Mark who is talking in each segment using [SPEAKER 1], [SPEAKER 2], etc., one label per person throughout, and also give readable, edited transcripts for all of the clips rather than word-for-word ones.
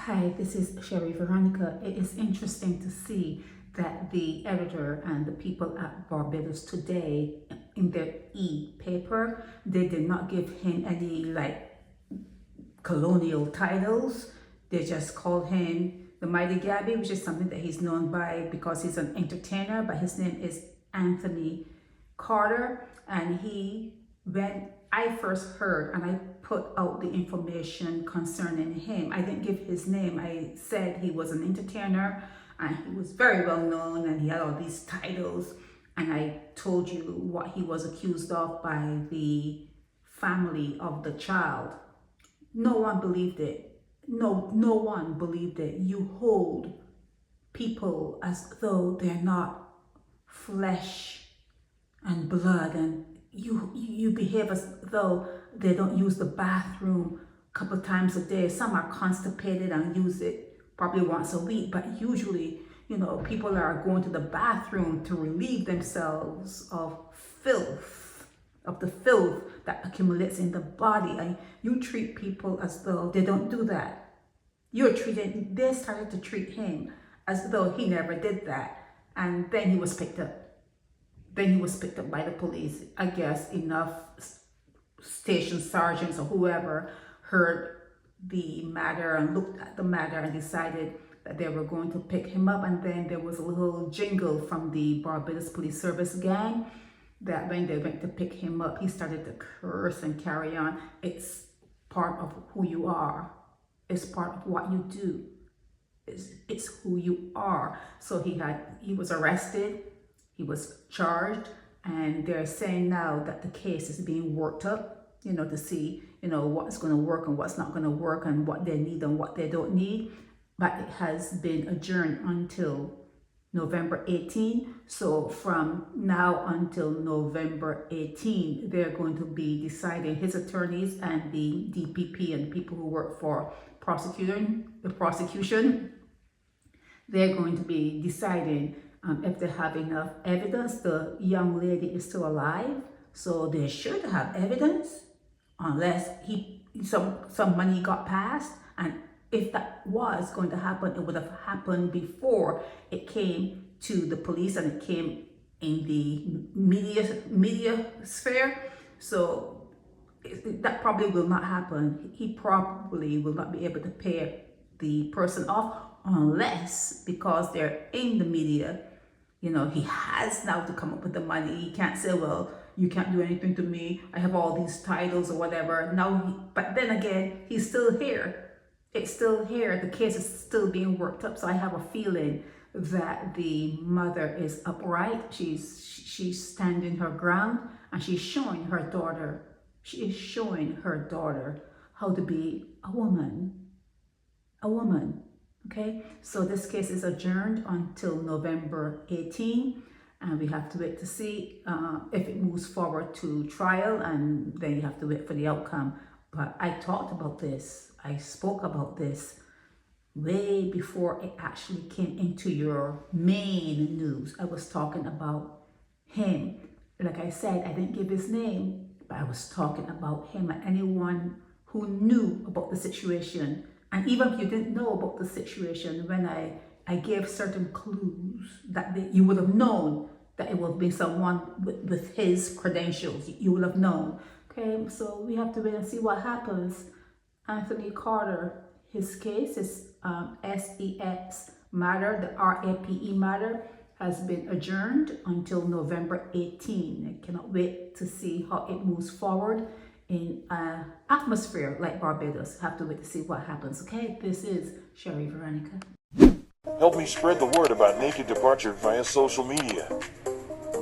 [SPEAKER 1] Hi, this is Sherry Veronica. It is interesting to see that the editor and the people at Barbados today, in their e-paper, they did not give him any colonial titles. They just called him the Mighty Gabby, which is something that he's known by because he's an entertainer, but his name is Anthony Carter. And when I first heard and I put out the information concerning him, I didn't give his name. I said he was an entertainer and he was very well known and he had all these titles. And I told you what he was accused of by the family of the child. No one believed it. No one believed it. You hold people as though they're not flesh and blood, and you behave as though they don't use the bathroom a couple times a day. Some are constipated and use it probably once a week, but usually, people are going to the bathroom to relieve themselves of the filth that accumulates in the body, and you treat people as though they don't do that. They started to treat him as though he never did that, and then he was picked up. Then he was picked up by the police. I guess enough station sergeants or whoever heard the matter and looked at the matter and decided that they were going to pick him up. And then there was a little jingle from the Barbados Police Service gang that when they went to pick him up, he started to curse and carry on. It's part of who you are. It's part of what you do. It's who you are. So he was arrested. He was charged, and they're saying now that the case is being worked up, to see, what's going to work and what's not going to work and what they need and what they don't need. But it has been adjourned until November 18. So from now until November 18, they're going to be deciding, his attorneys and the DPP and people who work for the prosecution, they're going to be deciding if they have enough evidence. The young lady is still alive, so they should have evidence, unless some money got passed. And if that was going to happen, it would have happened before it came to the police and it came in the media sphere. So that probably will not happen. He probably will not be able to pay the person off, unless, because they're in the media, he has now to come up with the money. He can't say, well, you can't do anything to me, I have all these titles or whatever. But then again, he's still here. It's still here. The case is still being worked up. So I have a feeling that the mother is upright. She's standing her ground, and she's showing her daughter. She is showing her daughter how to be a woman. Okay, so this case is adjourned until November 18, and we have to wait to see if it moves forward to trial, and then you have to wait for the outcome. But I talked about this, I spoke about this way before it actually came into your main news. I was talking about him. Like I said, I didn't give his name, but I was talking about him, and anyone who knew about the situation. And even if you didn't know about the situation, when I gave certain clues that you would have known that it would be someone with his credentials, you would have known. Okay, so we have to wait and see what happens. Anthony Carter, his case is SEX matter, the RAPE matter, has been adjourned until November 18. I cannot wait to see how it moves forward in an atmosphere like Barbados. Have to wait to see what happens. Okay, this is Sherry Veronica.
[SPEAKER 2] Help me spread the word about Naked Departure via social media.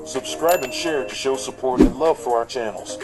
[SPEAKER 2] Subscribe and share to show support and love for our channels.